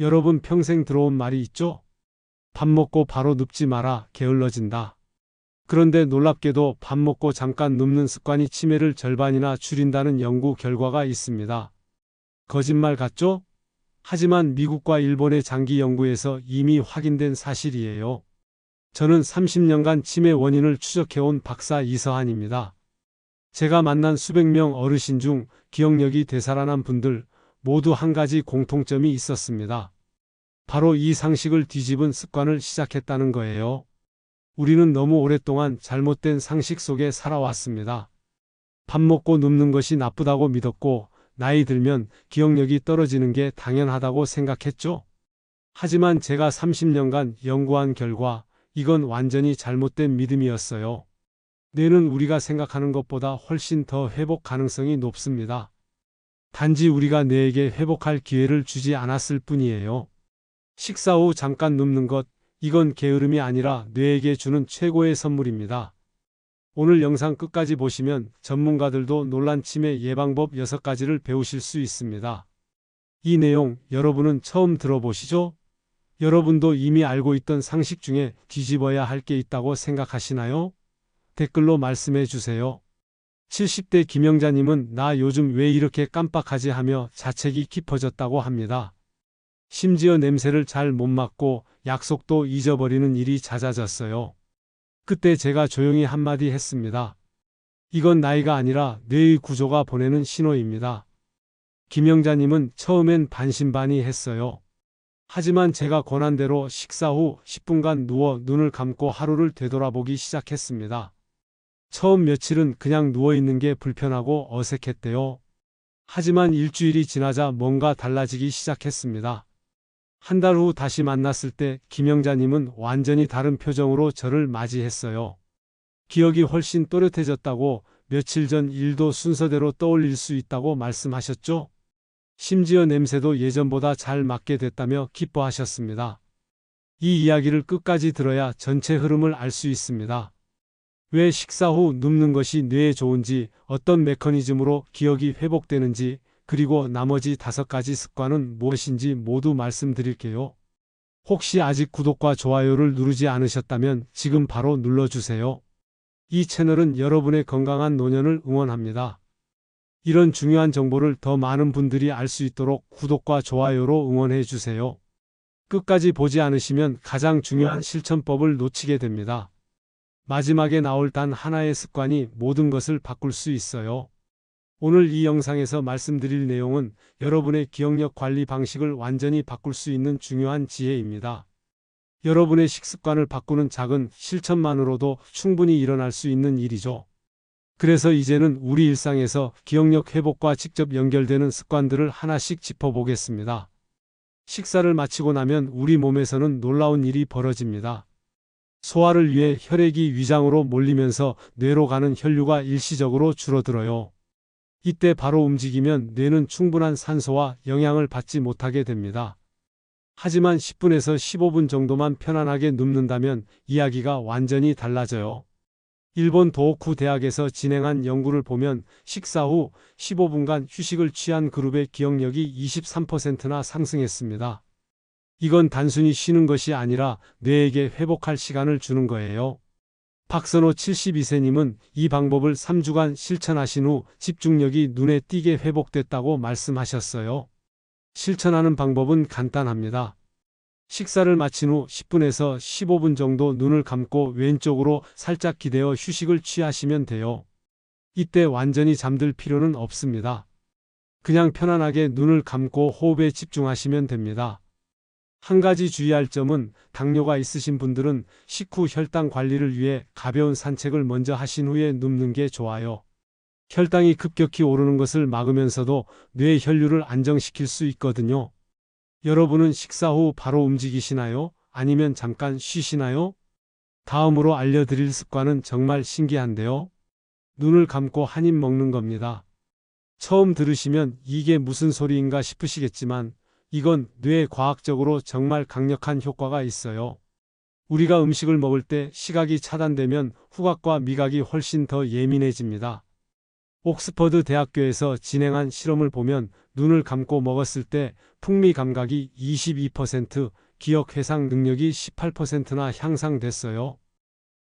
여러분 평생 들어온 말이 있죠? 밥 먹고 바로 눕지 마라, 게을러진다. 그런데 놀랍게도 밥 먹고 잠깐 눕는 습관이 치매를 절반이나 줄인다는 연구 결과가 있습니다. 거짓말 같죠? 하지만 미국과 일본의 장기 연구에서 이미 확인된 사실이에요. 저는 30년간 치매 원인을 추적해온 박사 이서한입니다. 제가 만난 수백 명 어르신 중 기억력이 되살아난 분들 모두 한 가지 공통점이 있었습니다. 바로 이 상식을 뒤집은 습관을 시작했다는 거예요. 우리는 너무 오랫동안 잘못된 상식 속에 살아왔습니다. 밥 먹고 눕는 것이 나쁘다고 믿었고, 나이 들면 기억력이 떨어지는 게 당연하다고 생각했죠. 하지만 제가 30년간 연구한 결과, 이건 완전히 잘못된 믿음이었어요. 뇌는 우리가 생각하는 것보다 훨씬 더 회복 가능성이 높습니다. 단지 우리가 뇌에게 회복할 기회를 주지 않았을 뿐이에요. 식사 후 잠깐 눕는 것, 이건 게으름이 아니라 뇌에게 주는 최고의 선물입니다. 오늘 영상 끝까지 보시면 전문가들도 놀란 치매 예방법 6가지를 배우실 수 있습니다. 이 내용 여러분은 처음 들어보시죠? 여러분도 이미 알고 있던 상식 중에 뒤집어야 할 게 있다고 생각하시나요? 댓글로 말씀해 주세요. 70대 김영자님은 나 요즘 왜 이렇게 깜빡하지 하며 자책이 깊어졌다고 합니다. 심지어 냄새를 잘 못 맡고 약속도 잊어버리는 일이 잦아졌어요. 그때 제가 조용히 한마디 했습니다. 이건 나이가 아니라 뇌의 구조가 보내는 신호입니다. 김영자님은 처음엔 반신반의했어요. 하지만 제가 권한 대로 식사 후 10분간 누워 눈을 감고 하루를 되돌아보기 시작했습니다. 처음 며칠은 그냥 누워있는 게 불편하고 어색했대요. 하지만 일주일이 지나자 뭔가 달라지기 시작했습니다. 한 달 후 다시 만났을 때 김영자님은 완전히 다른 표정으로 저를 맞이했어요. 기억이 훨씬 또렷해졌다고, 며칠 전 일도 순서대로 떠올릴 수 있다고 말씀하셨죠? 심지어 냄새도 예전보다 잘 맡게 됐다며 기뻐하셨습니다. 이 이야기를 끝까지 들어야 전체 흐름을 알 수 있습니다. 왜 식사 후 눕는 것이 뇌에 좋은지, 어떤 메커니즘으로 기억이 회복되는지, 그리고 나머지 5가지 습관은 무엇인지 모두 말씀드릴게요. 혹시 아직 구독과 좋아요를 누르지 않으셨다면 지금 바로 눌러주세요. 이 채널은 여러분의 건강한 노년을 응원합니다. 이런 중요한 정보를 더 많은 분들이 알 수 있도록 구독과 좋아요로 응원해 주세요. 끝까지 보지 않으시면 가장 중요한 실천법을 놓치게 됩니다. 마지막에 나올 단 하나의 습관이 모든 것을 바꿀 수 있어요. 오늘 이 영상에서 말씀드릴 내용은 여러분의 기억력 관리 방식을 완전히 바꿀 수 있는 중요한 지혜입니다. 여러분의 식습관을 바꾸는 작은 실천만으로도 충분히 일어날 수 있는 일이죠. 그래서 이제는 우리 일상에서 기억력 회복과 직접 연결되는 습관들을 하나씩 짚어보겠습니다. 식사를 마치고 나면 우리 몸에서는 놀라운 일이 벌어집니다. 소화를 위해 혈액이 위장으로 몰리면서 뇌로 가는 혈류가 일시적으로 줄어들어요. 이때 바로 움직이면 뇌는 충분한 산소와 영양을 받지 못하게 됩니다. 하지만 10분에서 15분 정도만 편안하게 눕는다면 이야기가 완전히 달라져요. 일본 도호쿠 대학에서 진행한 연구를 보면 식사 후 15분간 휴식을 취한 그룹의 기억력이 23%나 상승했습니다. 이건 단순히 쉬는 것이 아니라 뇌에게 회복할 시간을 주는 거예요. 박선호 72세님은 이 방법을 3주간 실천하신 후 집중력이 눈에 띄게 회복됐다고 말씀하셨어요. 실천하는 방법은 간단합니다. 식사를 마친 후 10분에서 15분 정도 눈을 감고 왼쪽으로 살짝 기대어 휴식을 취하시면 돼요. 이때 완전히 잠들 필요는 없습니다. 그냥 편안하게 눈을 감고 호흡에 집중하시면 됩니다. 한 가지 주의할 점은 당뇨가 있으신 분들은 식후 혈당 관리를 위해 가벼운 산책을 먼저 하신 후에 눕는 게 좋아요. 혈당이 급격히 오르는 것을 막으면서도 뇌 혈류를 안정시킬 수 있거든요. 여러분은 식사 후 바로 움직이시나요? 아니면 잠깐 쉬시나요? 다음으로 알려드릴 습관은 정말 신기한데요. 눈을 감고 한 입 먹는 겁니다. 처음 들으시면 이게 무슨 소리인가 싶으시겠지만 이건 뇌 과학적으로 정말 강력한 효과가 있어요. 우리가 음식을 먹을 때 시각이 차단되면 후각과 미각이 훨씬 더 예민해집니다. 옥스퍼드 대학교에서 진행한 실험을 보면 눈을 감고 먹었을 때 풍미 감각이 22%, 기억 회상 능력이 18%나 향상됐어요.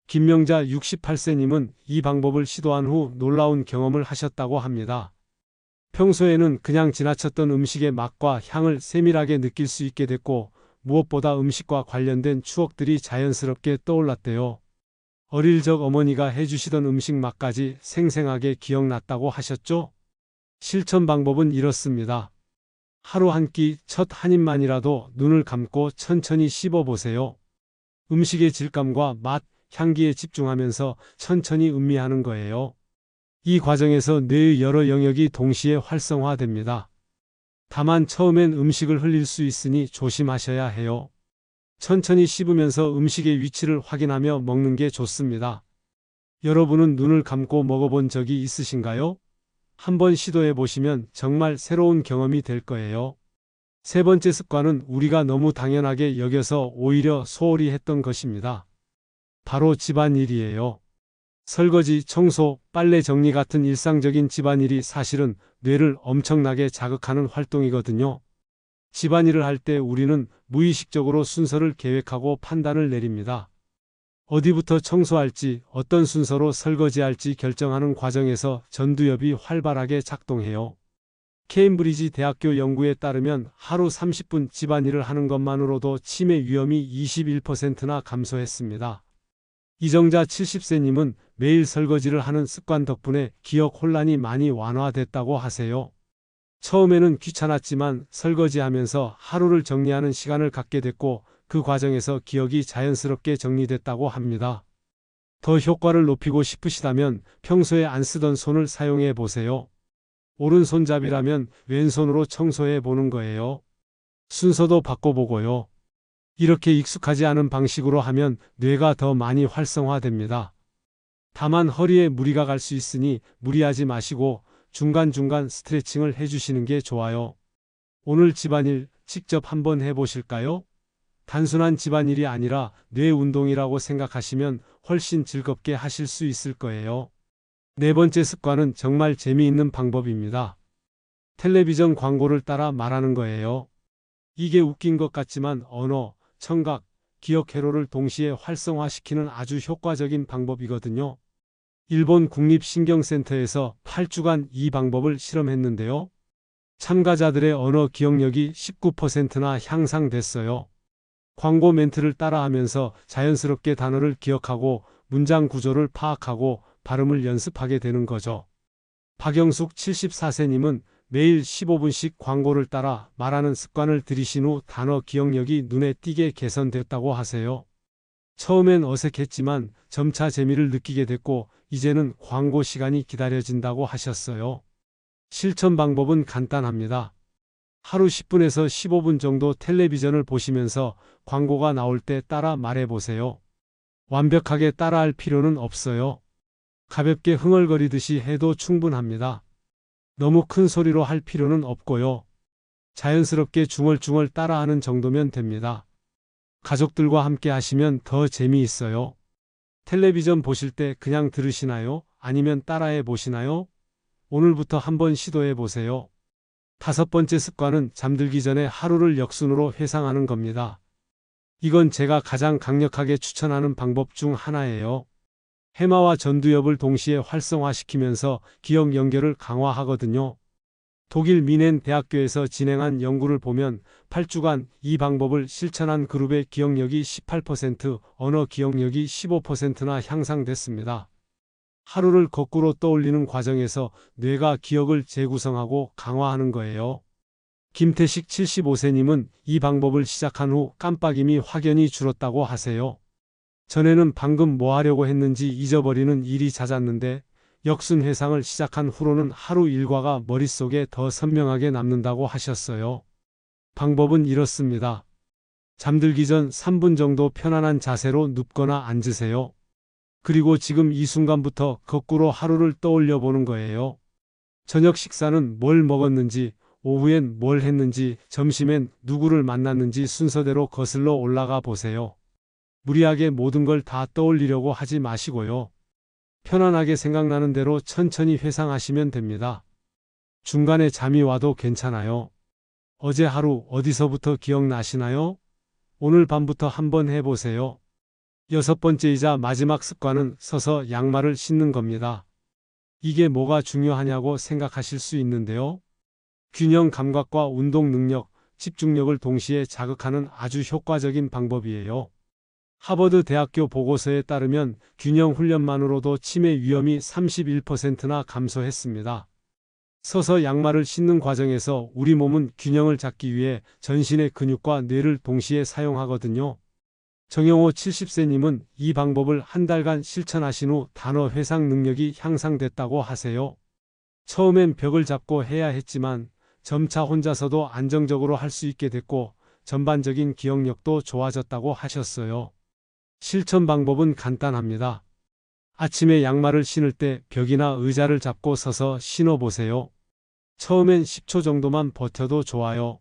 김명자 68세님은 이 방법을 시도한 후 놀라운 경험을 하셨다고 합니다. 평소에는 그냥 지나쳤던 음식의 맛과 향을 세밀하게 느낄 수 있게 됐고, 무엇보다 음식과 관련된 추억들이 자연스럽게 떠올랐대요. 어릴 적 어머니가 해주시던 음식 맛까지 생생하게 기억났다고 하셨죠? 실천 방법은 이렇습니다. 하루 한 끼 첫 한 입만이라도 눈을 감고 천천히 씹어보세요. 음식의 질감과 맛, 향기에 집중하면서 천천히 음미하는 거예요. 이 과정에서 뇌의 여러 영역이 동시에 활성화됩니다. 다만 처음엔 음식을 흘릴 수 있으니 조심하셔야 해요. 천천히 씹으면서 음식의 위치를 확인하며 먹는 게 좋습니다. 여러분은 눈을 감고 먹어본 적이 있으신가요? 한번 시도해 보시면 정말 새로운 경험이 될 거예요. 세 번째 습관은 우리가 너무 당연하게 여겨서 오히려 소홀히 했던 것입니다. 바로 집안일이에요. 설거지, 청소, 빨래 정리 같은 일상적인 집안일이 사실은 뇌를 엄청나게 자극하는 활동이거든요. 집안일을 할 때 우리는 무의식적으로 순서를 계획하고 판단을 내립니다. 어디부터 청소할지, 어떤 순서로 설거지할지 결정하는 과정에서 전두엽이 활발하게 작동해요. 케임브리지 대학교 연구에 따르면 하루 30분 집안일을 하는 것만으로도 치매 위험이 21%나 감소했습니다. 이정자 70세님은 매일 설거지를 하는 습관 덕분에 기억 혼란이 많이 완화됐다고 하세요. 처음에는 귀찮았지만 설거지하면서 하루를 정리하는 시간을 갖게 됐고 그 과정에서 기억이 자연스럽게 정리됐다고 합니다. 더 효과를 높이고 싶으시다면 평소에 안 쓰던 손을 사용해 보세요. 오른손잡이라면 왼손으로 청소해 보는 거예요. 순서도 바꿔보고요. 이렇게 익숙하지 않은 방식으로 하면 뇌가 더 많이 활성화됩니다. 다만 허리에 무리가 갈 수 있으니 무리하지 마시고 중간중간 스트레칭을 해주시는 게 좋아요. 오늘 집안일 직접 한번 해보실까요? 단순한 집안일이 아니라 뇌 운동이라고 생각하시면 훨씬 즐겁게 하실 수 있을 거예요. 네 번째 습관은 정말 재미있는 방법입니다. 텔레비전 광고를 따라 말하는 거예요. 이게 웃긴 것 같지만 언어, 청각, 기억 회로를 동시에 활성화시키는 아주 효과적인 방법이거든요. 일본 국립신경센터에서 8주간 이 방법을 실험했는데요. 참가자들의 언어 기억력이 19%나 향상됐어요. 광고 멘트를 따라하면서 자연스럽게 단어를 기억하고 문장 구조를 파악하고 발음을 연습하게 되는 거죠. 박영숙 74세님은 매일 15분씩 광고를 따라 말하는 습관을 들이신 후 단어 기억력이 눈에 띄게 개선됐다고 하세요. 처음엔 어색했지만 점차 재미를 느끼게 됐고 이제는 광고 시간이 기다려진다고 하셨어요. 실천 방법은 간단합니다. 하루 10분에서 15분 정도 텔레비전을 보시면서 광고가 나올 때 따라 말해보세요. 완벽하게 따라할 필요는 없어요. 가볍게 흥얼거리듯이 해도 충분합니다. 너무 큰 소리로 할 필요는 없고요. 자연스럽게 중얼중얼 따라하는 정도면 됩니다. 가족들과 함께 하시면 더 재미있어요. 텔레비전 보실 때 그냥 들으시나요? 아니면 따라해 보시나요? 오늘부터 한번 시도해 보세요. 다섯 번째 습관은 잠들기 전에 하루를 역순으로 회상하는 겁니다. 이건 제가 가장 강력하게 추천하는 방법 중 하나예요. 해마와 전두엽을 동시에 활성화시키면서 기억 연결을 강화하거든요. 독일 미넨 대학교에서 진행한 연구를 보면 8주간 이 방법을 실천한 그룹의 기억력이 18%, 언어 기억력이 15%나 향상됐습니다. 하루를 거꾸로 떠올리는 과정에서 뇌가 기억을 재구성하고 강화하는 거예요. 김태식 75세님은 이 방법을 시작한 후 깜빡임이 확연히 줄었다고 하세요. 전에는 방금 뭐 하려고 했는지 잊어버리는 일이 잦았는데 역순 회상을 시작한 후로는 하루 일과가 머릿속에 더 선명하게 남는다고 하셨어요. 방법은 이렇습니다. 잠들기 전 3분 정도 편안한 자세로 눕거나 앉으세요. 그리고 지금 이 순간부터 거꾸로 하루를 떠올려 보는 거예요. 저녁 식사는 뭘 먹었는지, 오후엔 뭘 했는지, 점심엔 누구를 만났는지 순서대로 거슬러 올라가 보세요. 무리하게 모든 걸 다 떠올리려고 하지 마시고요. 편안하게 생각나는 대로 천천히 회상하시면 됩니다. 중간에 잠이 와도 괜찮아요. 어제 하루 어디서부터 기억나시나요? 오늘 밤부터 한번 해보세요. 여섯 번째이자 마지막 습관은 서서 양말을 신는 겁니다. 이게 뭐가 중요하냐고 생각하실 수 있는데요. 균형 감각과 운동 능력, 집중력을 동시에 자극하는 아주 효과적인 방법이에요. 하버드 대학교 보고서에 따르면 균형 훈련만으로도 치매 위험이 31%나 감소했습니다. 서서 양말을 신는 과정에서 우리 몸은 균형을 잡기 위해 전신의 근육과 뇌를 동시에 사용하거든요. 정영호 70세님은 이 방법을 한 달간 실천하신 후 단어 회상 능력이 향상됐다고 하세요. 처음엔 벽을 잡고 해야 했지만 점차 혼자서도 안정적으로 할 수 있게 됐고 전반적인 기억력도 좋아졌다고 하셨어요. 실천 방법은 간단합니다. 아침에 양말을 신을 때 벽이나 의자를 잡고 서서 신어보세요. 처음엔 10초 정도만 버텨도 좋아요.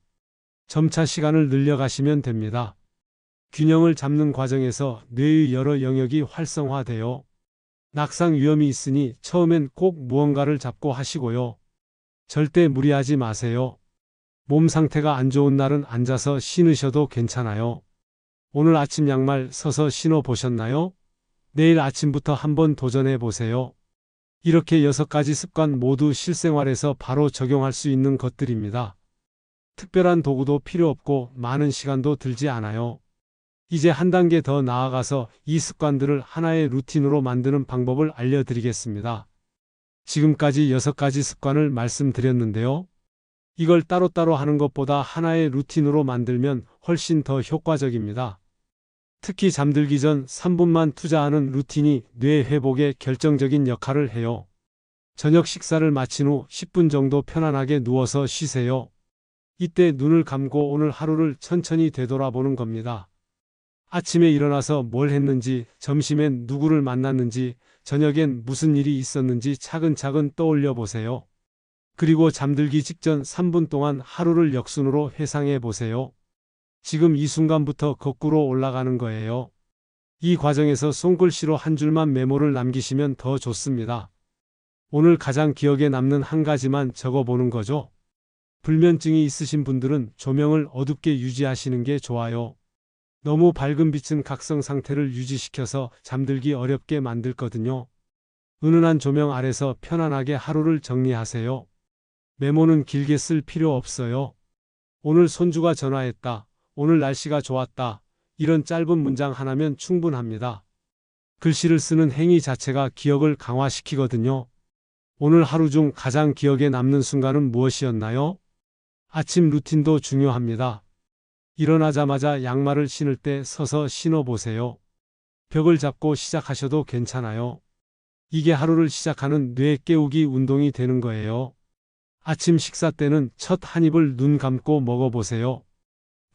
점차 시간을 늘려가시면 됩니다. 균형을 잡는 과정에서 뇌의 여러 영역이 활성화돼요. 낙상 위험이 있으니 처음엔 꼭 무언가를 잡고 하시고요. 절대 무리하지 마세요. 몸 상태가 안 좋은 날은 앉아서 신으셔도 괜찮아요. 오늘 아침 양말 서서 신어 보셨나요? 내일 아침부터 한번 도전해 보세요. 이렇게 6가지 습관 모두 실생활에서 바로 적용할 수 있는 것들입니다. 특별한 도구도 필요 없고 많은 시간도 들지 않아요. 이제 한 단계 더 나아가서 이 습관들을 하나의 루틴으로 만드는 방법을 알려드리겠습니다. 지금까지 6가지 습관을 말씀드렸는데요. 이걸 따로따로 하는 것보다 하나의 루틴으로 만들면 훨씬 더 효과적입니다. 특히 잠들기 전 3분만 투자하는 루틴이 뇌 회복에 결정적인 역할을 해요. 저녁 식사를 마친 후 10분 정도 편안하게 누워서 쉬세요. 이때 눈을 감고 오늘 하루를 천천히 되돌아보는 겁니다. 아침에 일어나서 뭘 했는지, 점심엔 누구를 만났는지, 저녁엔 무슨 일이 있었는지 차근차근 떠올려 보세요. 그리고 잠들기 직전 3분 동안 하루를 역순으로 회상해 보세요. 지금 이 순간부터 거꾸로 올라가는 거예요. 이 과정에서 손글씨로 한 줄만 메모를 남기시면 더 좋습니다. 오늘 가장 기억에 남는 한 가지만 적어보는 거죠. 불면증이 있으신 분들은 조명을 어둡게 유지하시는 게 좋아요. 너무 밝은 빛은 각성 상태를 유지시켜서 잠들기 어렵게 만들거든요. 은은한 조명 아래서 편안하게 하루를 정리하세요. 메모는 길게 쓸 필요 없어요. 오늘 손주가 전화했다. 오늘 날씨가 좋았다. 이런 짧은 문장 하나면 충분합니다. 글씨를 쓰는 행위 자체가 기억을 강화시키거든요. 오늘 하루 중 가장 기억에 남는 순간은 무엇이었나요? 아침 루틴도 중요합니다. 일어나자마자 양말을 신을 때 서서 신어보세요. 벽을 잡고 시작하셔도 괜찮아요. 이게 하루를 시작하는 뇌 깨우기 운동이 되는 거예요. 아침 식사 때는 첫 한 입을 눈 감고 먹어보세요.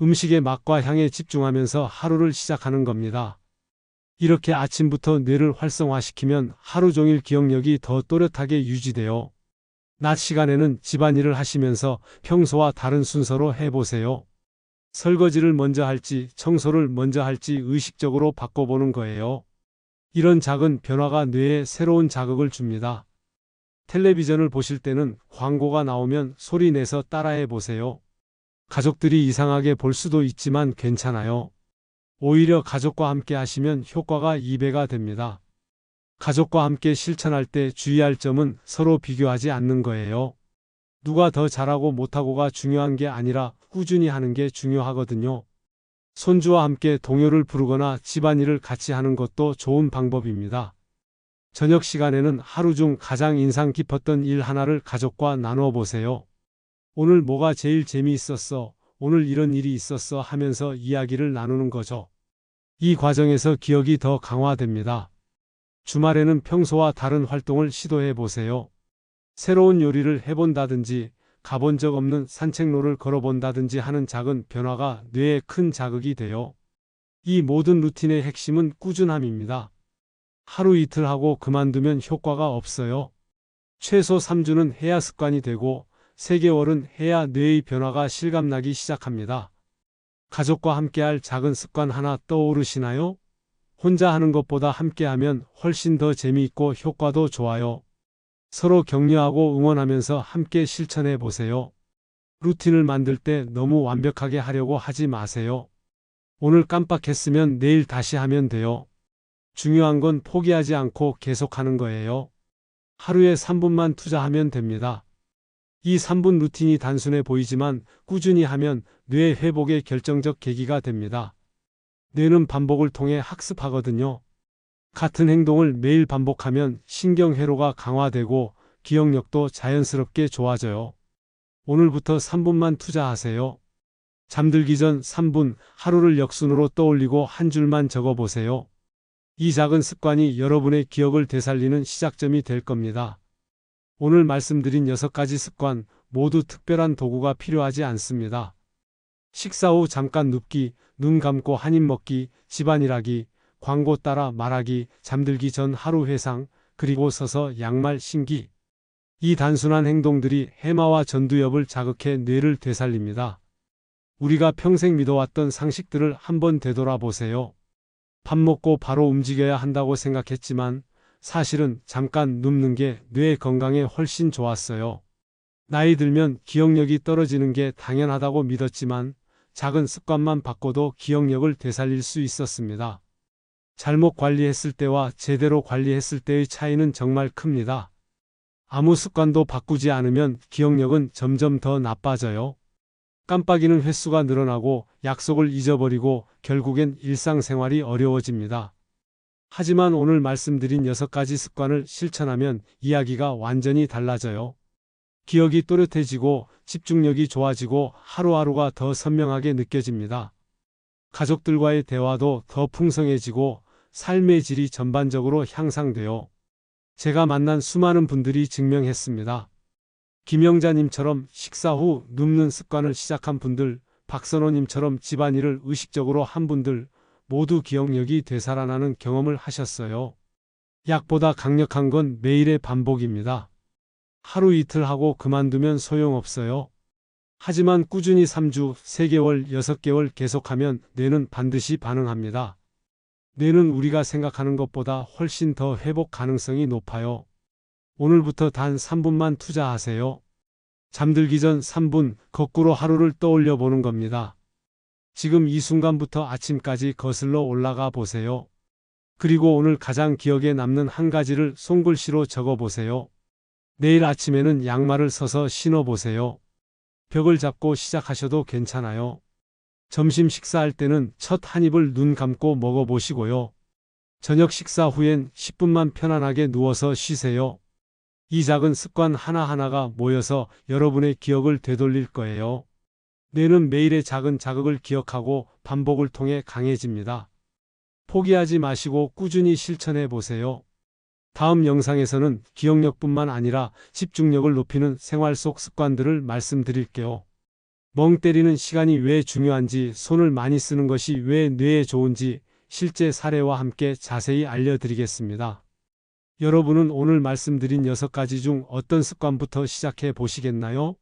음식의 맛과 향에 집중하면서 하루를 시작하는 겁니다. 이렇게 아침부터 뇌를 활성화시키면 하루 종일 기억력이 더 또렷하게 유지돼요. 낮 시간에는 집안일을 하시면서 평소와 다른 순서로 해보세요. 설거지를 먼저 할지 청소를 먼저 할지 의식적으로 바꿔보는 거예요. 이런 작은 변화가 뇌에 새로운 자극을 줍니다. 텔레비전을 보실 때는 광고가 나오면 소리 내서 따라해 보세요. 가족들이 이상하게 볼 수도 있지만 괜찮아요. 오히려 가족과 함께 하시면 효과가 2배가 됩니다. 가족과 함께 실천할 때 주의할 점은 서로 비교하지 않는 거예요. 누가 더 잘하고 못하고가 중요한 게 아니라 꾸준히 하는 게 중요하거든요. 손주와 함께 동요를 부르거나 집안일을 같이 하는 것도 좋은 방법입니다. 저녁 시간에는 하루 중 가장 인상 깊었던 일 하나를 가족과 나누어 보세요. 오늘 뭐가 제일 재미있었어? 오늘 이런 일이 있었어? 하면서 이야기를 나누는 거죠. 이 과정에서 기억이 더 강화됩니다. 주말에는 평소와 다른 활동을 시도해 보세요. 새로운 요리를 해본다든지 가본 적 없는 산책로를 걸어본다든지 하는 작은 변화가 뇌에 큰 자극이 돼요. 이 모든 루틴의 핵심은 꾸준함입니다. 하루 이틀 하고 그만두면 효과가 없어요. 최소 3주는 해야 습관이 되고 3개월은 해야 뇌의 변화가 실감나기 시작합니다. 가족과 함께할 작은 습관 하나 떠오르시나요? 혼자 하는 것보다 함께하면 훨씬 더 재미있고 효과도 좋아요. 서로 격려하고 응원하면서 함께 실천해 보세요. 루틴을 만들 때 너무 완벽하게 하려고 하지 마세요. 오늘 깜빡했으면 내일 다시 하면 돼요. 중요한 건 포기하지 않고 계속하는 거예요. 하루에 3분만 투자하면 됩니다. 이 3분 루틴이 단순해 보이지만 꾸준히 하면 뇌 회복의 결정적 계기가 됩니다. 뇌는 반복을 통해 학습하거든요. 같은 행동을 매일 반복하면 신경회로가 강화되고 기억력도 자연스럽게 좋아져요. 오늘부터 3분만 투자하세요. 잠들기 전 3분 하루를 역순으로 떠올리고 한 줄만 적어보세요. 이 작은 습관이 여러분의 기억을 되살리는 시작점이 될 겁니다. 오늘 말씀드린 6가지 습관 모두 특별한 도구가 필요하지 않습니다. 식사 후 잠깐 눕기, 눈 감고 한 입 먹기, 집안일하기, 광고 따라 말하기, 잠들기 전 하루 회상, 그리고 서서 양말 신기. 이 단순한 행동들이 해마와 전두엽을 자극해 뇌를 되살립니다. 우리가 평생 믿어왔던 상식들을 한번 되돌아보세요. 밥 먹고 바로 움직여야 한다고 생각했지만 사실은 잠깐 눕는 게 뇌 건강에 훨씬 좋았어요. 나이 들면 기억력이 떨어지는 게 당연하다고 믿었지만 작은 습관만 바꿔도 기억력을 되살릴 수 있었습니다. 잘못 관리했을 때와 제대로 관리했을 때의 차이는 정말 큽니다. 아무 습관도 바꾸지 않으면 기억력은 점점 더 나빠져요. 깜빡이는 횟수가 늘어나고 약속을 잊어버리고 결국엔 일상생활이 어려워집니다. 하지만 오늘 말씀드린 6가지 습관을 실천하면 이야기가 완전히 달라져요. 기억이 또렷해지고 집중력이 좋아지고 하루하루가 더 선명하게 느껴집니다. 가족들과의 대화도 더 풍성해지고 삶의 질이 전반적으로 향상돼요. 제가 만난 수많은 분들이 증명했습니다. 김영자님처럼 식사 후 눕는 습관을 시작한 분들, 박선호님처럼 집안일을 의식적으로 한 분들 모두 기억력이 되살아나는 경험을 하셨어요. 약보다 강력한 건 매일의 반복입니다. 하루 이틀 하고 그만두면 소용없어요. 하지만 꾸준히 3주, 3개월, 6개월 계속하면 뇌는 반드시 반응합니다. 뇌는 우리가 생각하는 것보다 훨씬 더 회복 가능성이 높아요. 오늘부터 단 3분만 투자하세요. 잠들기 전 3분 거꾸로 하루를 떠올려 보는 겁니다. 지금 이 순간부터 아침까지 거슬러 올라가 보세요. 그리고 오늘 가장 기억에 남는 한 가지를 손글씨로 적어 보세요. 내일 아침에는 양말을 서서 신어 보세요. 벽을 잡고 시작하셔도 괜찮아요. 점심 식사할 때는 첫 한 입을 눈 감고 먹어보시고요. 저녁 식사 후엔 10분만 편안하게 누워서 쉬세요. 이 작은 습관 하나하나가 모여서 여러분의 기억을 되돌릴 거예요. 뇌는 매일의 작은 자극을 기억하고 반복을 통해 강해집니다. 포기하지 마시고 꾸준히 실천해 보세요. 다음 영상에서는 기억력뿐만 아니라 집중력을 높이는 생활 속 습관들을 말씀드릴게요. 멍 때리는 시간이 왜 중요한지, 손을 많이 쓰는 것이 왜 뇌에 좋은지 실제 사례와 함께 자세히 알려드리겠습니다. 여러분은 오늘 말씀드린 6가지 중 어떤 습관부터 시작해 보시겠나요?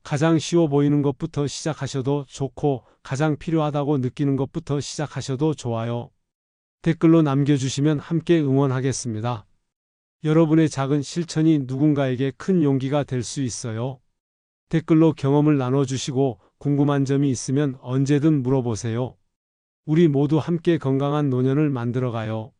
가장 쉬워 보이는 것부터 시작하셔도 좋고 가장 필요하다고 느끼는 것부터 시작하셔도 좋아요. 댓글로 남겨주시면 함께 응원하겠습니다. 여러분의 작은 실천이 누군가에게 큰 용기가 될 수 있어요. 댓글로 경험을 나눠주시고 궁금한 점이 있으면 언제든 물어보세요. 우리 모두 함께 건강한 노년을 만들어가요.